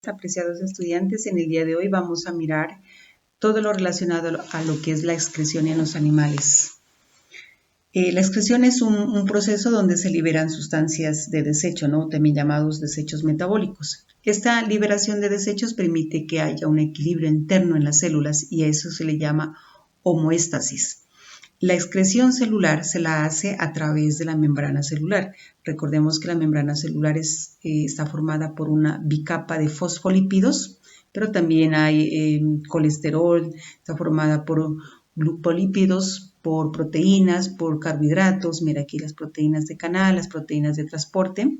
Apreciados estudiantes, en el día de hoy vamos a mirar todo lo relacionado a lo que es la excreción en los animales. La excreción es un proceso donde se liberan sustancias de desecho, ¿no? También llamados desechos metabólicos. Esta liberación de desechos permite que haya un equilibrio interno en las células y a eso se le llama homeostasis. La excreción celular se la hace a través de la membrana celular. Recordemos que la membrana celular está formada por una bicapa de fosfolípidos, pero también hay colesterol, está formada por glucolípidos, por proteínas, por carbohidratos. Mira aquí las proteínas de canal, las proteínas de transporte.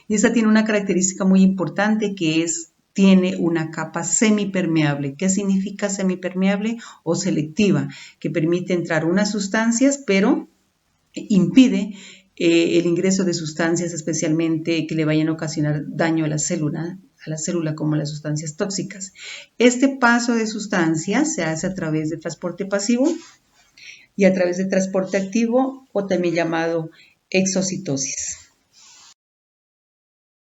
Y esta tiene una característica muy importante que tiene una capa semipermeable. ¿Qué significa semipermeable o selectiva? Que permite entrar unas sustancias, pero impide el ingreso de sustancias especialmente que le vayan a ocasionar daño a la célula como las sustancias tóxicas. Este paso de sustancias se hace a través de transporte pasivo y a través de transporte activo o también llamado exocitosis.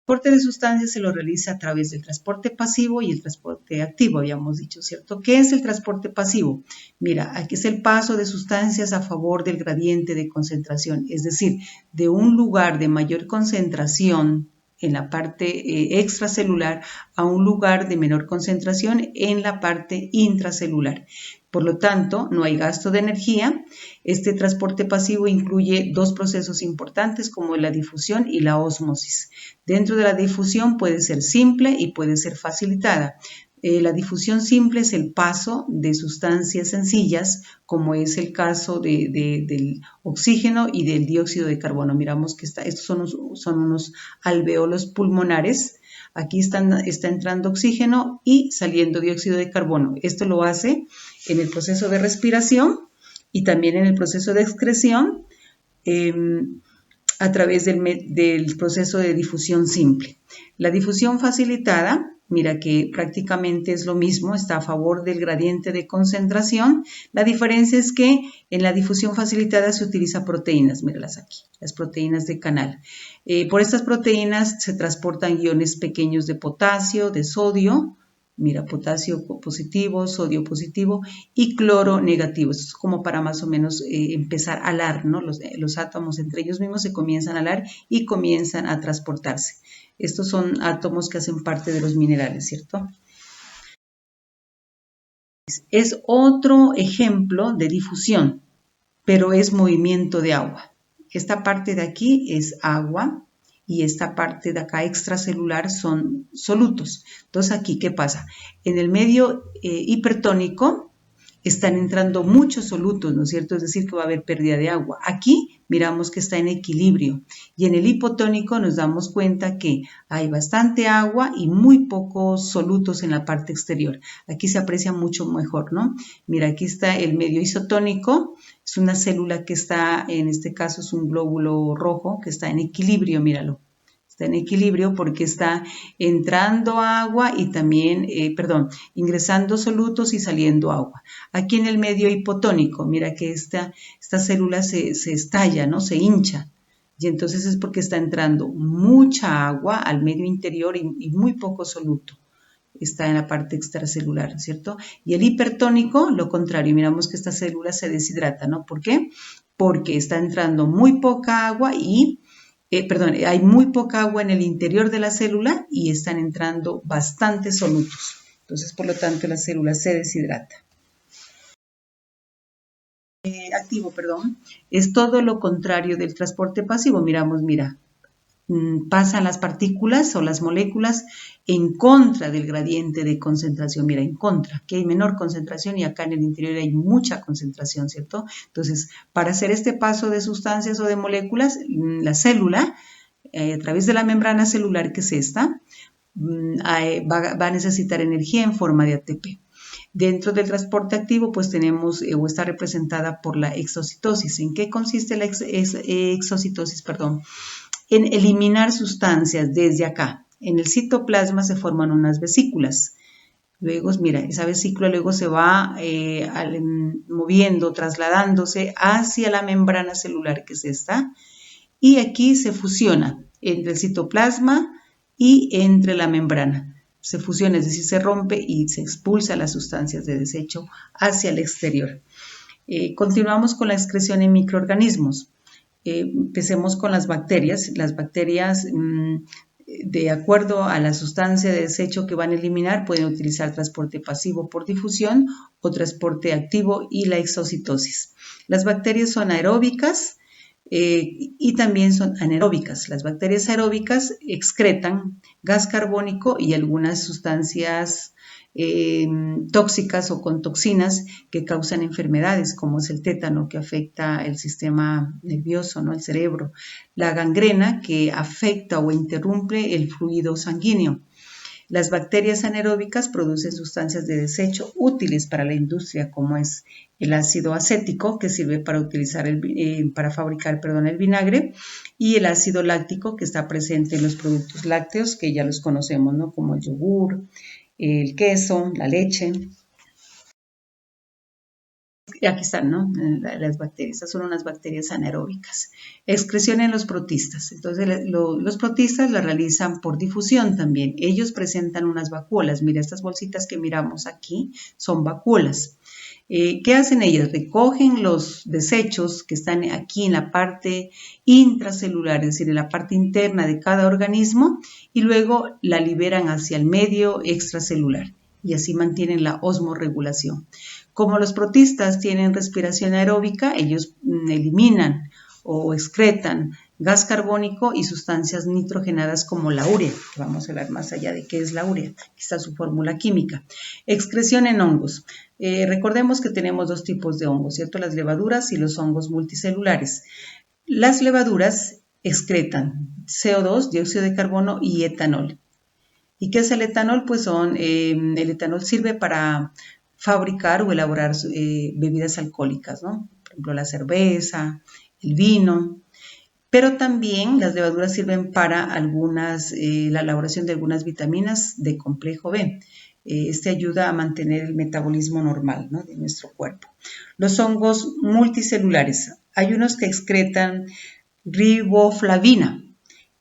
El transporte de sustancias se lo realiza a través del transporte pasivo y el transporte activo, habíamos dicho, ¿cierto? ¿Qué es el transporte pasivo? Mira, aquí es el paso de sustancias a favor del gradiente de concentración, es decir, de un lugar de mayor concentración en la parte extracelular a un lugar de menor concentración en la parte intracelular. Por lo tanto, no hay gasto de energía. Este transporte pasivo incluye dos procesos importantes como la difusión y la ósmosis. Dentro de la difusión puede ser simple y puede ser facilitada. La difusión simple es el paso de sustancias sencillas, como es el caso del oxígeno y del dióxido de carbono. Miramos que estos son unos alveolos pulmonares. Aquí está entrando oxígeno y saliendo dióxido de carbono. Esto lo hace en el proceso de respiración y también en el proceso de excreción a través del proceso de difusión simple. La difusión facilitada, mira que prácticamente es lo mismo, está a favor del gradiente de concentración. La diferencia es que en la difusión facilitada se utilizan proteínas, míralas aquí, las proteínas de canal. Por estas proteínas se transportan iones pequeños de potasio, de sodio, mira, potasio positivo, sodio positivo y cloro negativo. Esto es como para más o menos empezar a alar, ¿no? Los átomos entre ellos mismos se comienzan a alar y comienzan a transportarse. Estos son átomos que hacen parte de los minerales, ¿cierto? Es otro ejemplo de difusión, pero es movimiento de agua. Esta parte de aquí es agua y esta parte de acá extracelular son solutos. Entonces aquí, ¿qué pasa? En el medio hipertónico están entrando muchos solutos, ¿no es cierto? Es decir, que va a haber pérdida de agua. Aquí miramos que está en equilibrio y en el hipotónico nos damos cuenta que hay bastante agua y muy pocos solutos en la parte exterior. Aquí se aprecia mucho mejor, ¿no? Mira, aquí está el medio isotónico, es una célula que está, en este caso es un glóbulo rojo que está en equilibrio, míralo. Está en equilibrio porque está entrando agua y también, ingresando solutos y saliendo agua. Aquí en el medio hipotónico, mira que esta célula se estalla, ¿no? Se hincha. Y entonces es porque está entrando mucha agua al medio interior y muy poco soluto. Está en la parte extracelular, ¿cierto? Y el hipertónico, lo contrario, miramos que esta célula se deshidrata, ¿no? ¿Por qué? Porque está entrando muy poca agua hay muy poca agua en el interior de la célula y están entrando bastantes solutos. Entonces, por lo tanto, la célula se deshidrata. Activo, es todo lo contrario del transporte pasivo. Miramos, mira, pasan las partículas o las moléculas en contra del gradiente de concentración. Mira, en contra, que hay menor concentración y acá en el interior hay mucha concentración, ¿cierto? Entonces, para hacer este paso de sustancias o de moléculas, la célula, a través de la membrana celular, que es esta, va a necesitar energía en forma de ATP. Dentro del transporte activo, pues tenemos o está representada por la exocitosis. ¿En qué consiste la exocitosis? En eliminar sustancias desde acá. En el citoplasma se forman unas vesículas. Luego, mira, esa vesícula luego se va moviendo, trasladándose hacia la membrana celular, que es esta, y aquí se fusiona entre el citoplasma y entre la membrana. se fusiona, es decir, se rompe y se expulsa las sustancias de desecho hacia el exterior. Continuamos con la excreción en microorganismos. Empecemos con las bacterias. Las bacterias, de acuerdo a la sustancia de desecho que van a eliminar, pueden utilizar transporte pasivo por difusión o transporte activo y la exocitosis. Las bacterias son aeróbicas y también son anaeróbicas. Las bacterias aeróbicas excretan gas carbónico y algunas sustancias tóxicas o con toxinas que causan enfermedades, como es el tétano, que afecta el sistema nervioso, ¿no? El cerebro, la gangrena, que afecta o interrumpe el fluido sanguíneo. Las bacterias anaeróbicas producen sustancias de desecho útiles para la industria, como es el ácido acético, que sirve para fabricar el vinagre, y el ácido láctico, que está presente en los productos lácteos, que ya los conocemos, ¿no? Como el yogur, el queso, la leche. Aquí están, ¿no? Las bacterias. Estas son unas bacterias anaeróbicas. Excreción en los protistas. Entonces, los protistas la realizan por difusión también. Ellos presentan unas vacuolas. Mira, estas bolsitas que miramos aquí son vacuolas. ¿Qué hacen ellas? Recogen los desechos que están aquí en la parte intracelular, es decir, en la parte interna de cada organismo, y luego la liberan hacia el medio extracelular, y así mantienen la osmorregulación. Como los protistas tienen respiración aeróbica, ellos eliminan o excretan gas carbónico y sustancias nitrogenadas como la urea, que vamos a hablar más allá de qué es la urea. Aquí está su fórmula química. Excreción en hongos. Recordemos que tenemos dos tipos de hongos, ¿cierto? Las levaduras y los hongos multicelulares. Las levaduras excretan CO2, dióxido de carbono y etanol. ¿Y qué es el etanol? Pues el etanol sirve para fabricar o elaborar bebidas alcohólicas, ¿no? Por ejemplo, la cerveza, el vino. Pero también las levaduras sirven para la elaboración de algunas vitaminas de complejo B. Este ayuda a mantener el metabolismo normal, ¿no? De nuestro cuerpo. Los hongos multicelulares. Hay unos que excretan riboflavina.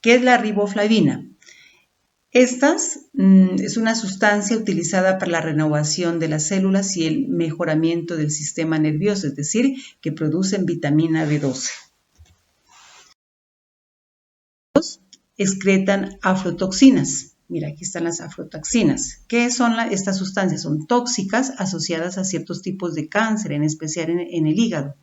¿Qué es la riboflavina? Esta es una sustancia utilizada para la renovación de las células y el mejoramiento del sistema nervioso, es decir, que producen vitamina B12. Excretan aflotoxinas. Mira, aquí están las aflotoxinas. ¿Qué son estas sustancias? Son tóxicas asociadas a ciertos tipos de cáncer, en especial en el hígado.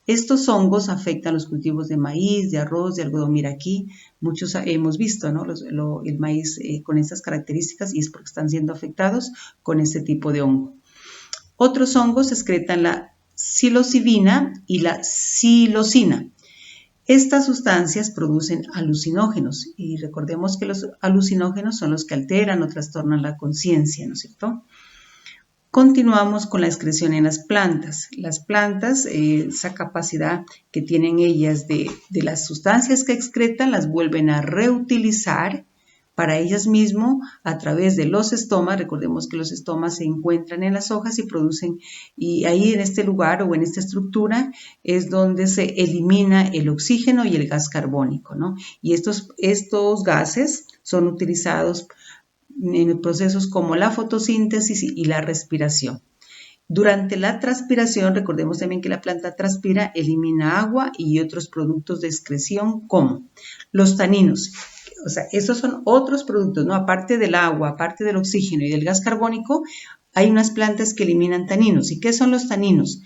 Estos hongos afectan los cultivos de maíz, de arroz, de algodón. Mira, aquí muchos hemos visto, ¿no? El maíz con estas características, y es porque están siendo afectados con este tipo de hongo. Otros hongos excretan la psilocibina y la psilocina. Estas sustancias producen alucinógenos, y recordemos que los alucinógenos son los que alteran o trastornan la conciencia, ¿no es cierto? Continuamos con la excreción en las plantas. Las plantas, esa capacidad que tienen ellas de las sustancias que excretan, las vuelven a reutilizar para ellas mismas a través de los estomas. Recordemos que los estomas se encuentran en las hojas y producen, y ahí en este lugar o en esta estructura es donde se elimina el oxígeno y el gas carbónico, ¿no? Y estos gases son utilizados en procesos como la fotosíntesis y la respiración. Durante la transpiración, recordemos también que la planta transpira, elimina agua y otros productos de excreción como los taninos. O sea, estos son otros productos, ¿no? Aparte del agua, aparte del oxígeno y del gas carbónico, hay unas plantas que eliminan taninos. ¿Y qué son los taninos?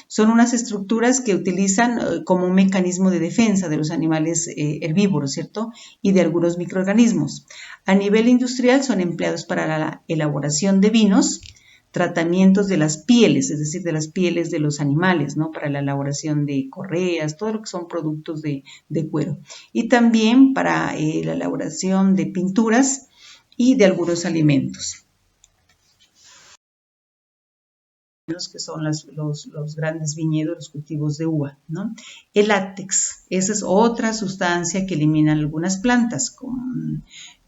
Son unas estructuras que utilizan como un mecanismo de defensa de los animales herbívoros, ¿cierto? Y de algunos microorganismos. A nivel industrial son empleados para la elaboración de vinos, tratamientos de las pieles, es decir, de las pieles de los animales, ¿no? Para la elaboración de correas, todo lo que son productos de cuero. Y también para la elaboración de pinturas y de algunos alimentos. Que son los grandes viñedos, los cultivos de uva, ¿no? El látex, esa es otra sustancia que eliminan algunas plantas.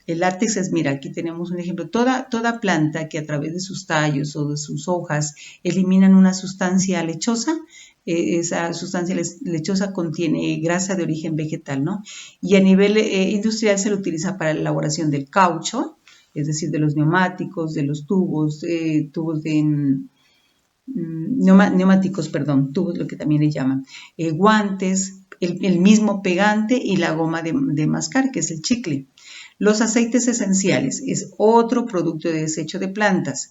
El látex es, mira, aquí tenemos un ejemplo, toda planta que a través de sus tallos o de sus hojas eliminan una sustancia lechosa, esa sustancia lechosa contiene grasa de origen vegetal, ¿no? Y a nivel industrial se lo utiliza para la elaboración del caucho, es decir, de los neumáticos, de los tubos, tubos de neumáticos, perdón, tubos, lo que también le llaman, guantes, el mismo pegante y la goma de mascar, que es el chicle. Los aceites esenciales es otro producto de desecho de plantas.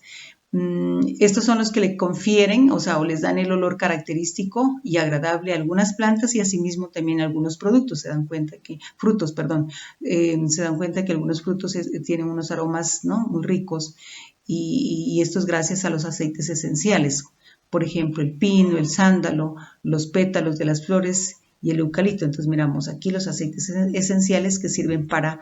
Estos son los que le confieren, o sea, o les dan el olor característico y agradable a algunas plantas y asimismo también a algunos productos. Se dan cuenta que, frutos, perdón, se dan cuenta que algunos frutos tienen unos aromas, ¿no?, muy ricos y esto es gracias a los aceites esenciales. Por ejemplo, el pino, el sándalo, los pétalos de las flores y el eucalipto. Entonces miramos aquí los aceites esenciales que sirven para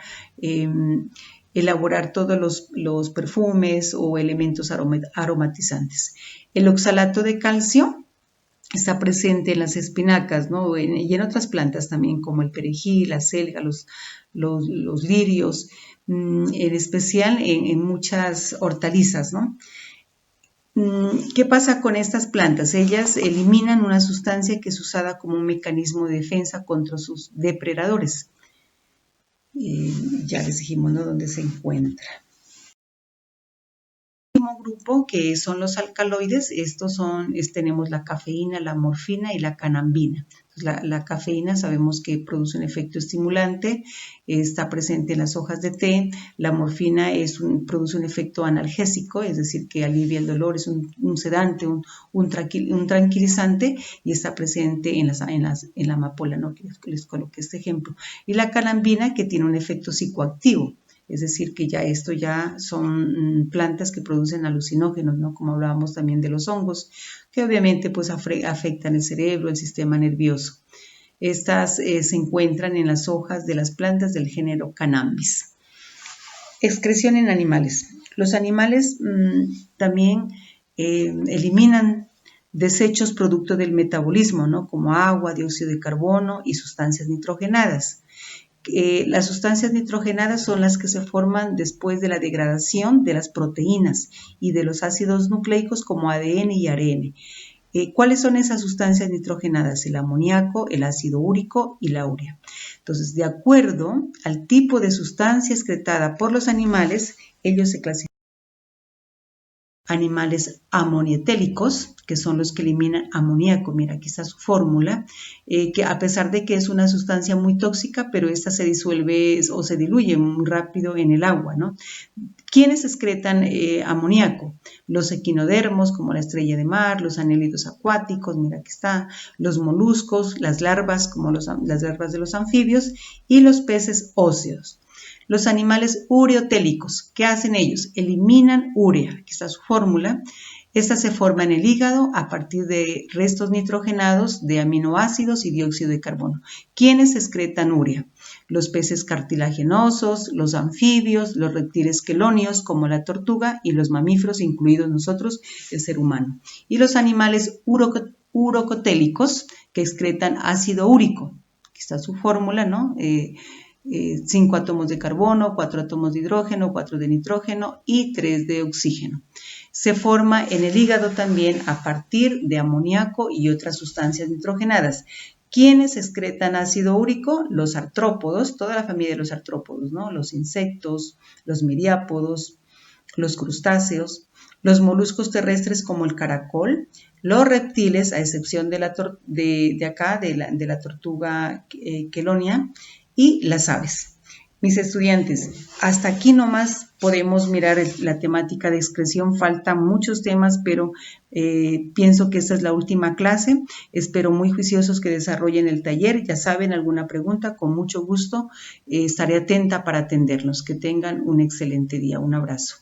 elaborar todos los perfumes o elementos aromatizantes. El oxalato de calcio está presente en las espinacas, ¿no?, y en otras plantas también, como el perejil, la selga, los lirios, en especial en muchas hortalizas, ¿no? ¿Qué pasa con estas plantas? Ellas eliminan una sustancia que es usada como un mecanismo de defensa contra sus depredadores. Ya les dijimos, ¿no?, dónde se encuentra. El último grupo, que son los alcaloides, estos son, tenemos la cafeína, la morfina y la canambina. La cafeína sabemos que produce un efecto estimulante, está presente en las hojas de té. La morfina produce un efecto analgésico, es decir, que alivia el dolor, es un sedante, un tranquilizante, y está presente en la amapola, ¿no?, que les coloqué este ejemplo. Y la canambina, que tiene un efecto psicoactivo. Es decir, que esto ya son plantas que producen alucinógenos, ¿no?, como hablábamos también de los hongos, que obviamente pues afectan el cerebro, el sistema nervioso. Estas se encuentran en las hojas de las plantas del género Cannabis. Excreción en animales. Los animales también eliminan desechos producto del metabolismo, ¿no?, como agua, dióxido de carbono y sustancias nitrogenadas. Las sustancias nitrogenadas son las que se forman después de la degradación de las proteínas y de los ácidos nucleicos como ADN y ARN. ¿Cuáles son esas sustancias nitrogenadas? El amoníaco, el ácido úrico y la urea. Entonces, de acuerdo al tipo de sustancia excretada por los animales, ellos se clasifican. Animales amonietélicos, que son los que eliminan amoníaco. Mira, aquí está su fórmula, que a pesar de que es una sustancia muy tóxica, pero esta se disuelve o se diluye muy rápido en el agua, ¿no? ¿Quiénes excretan amoníaco? Los equinodermos, como la estrella de mar, los anélidos acuáticos, mira, aquí está, los moluscos, las larvas, como las larvas de los anfibios, y los peces óseos. Los animales ureotélicos, ¿qué hacen ellos? Eliminan urea, aquí está su fórmula. Esta se forma en el hígado a partir de restos nitrogenados de aminoácidos y dióxido de carbono. ¿Quiénes excretan urea? Los peces cartilaginosos, los anfibios, los reptiles quelonios como la tortuga y los mamíferos, incluidos nosotros, el ser humano. Y los animales urocotélicos que excretan ácido úrico. Aquí está su fórmula, ¿no? 5 átomos de carbono, 4 átomos de hidrógeno, 4 de nitrógeno y 3 de oxígeno. Se forma en el hígado también a partir de amoníaco y otras sustancias nitrogenadas. ¿Quiénes excretan ácido úrico? Los artrópodos, toda la familia de los artrópodos, ¿no? Los insectos, los miriápodos, los crustáceos, los moluscos terrestres como el caracol, los reptiles, a excepción de la tortuga quelonia, y las aves. Mis estudiantes, hasta aquí nomás podemos mirar la temática de excreción. Faltan muchos temas, pero pienso que esta es la última clase. Espero muy juiciosos que desarrollen el taller. Ya saben, alguna pregunta, con mucho gusto estaré atenta para atenderlos. Que tengan un excelente día. Un abrazo.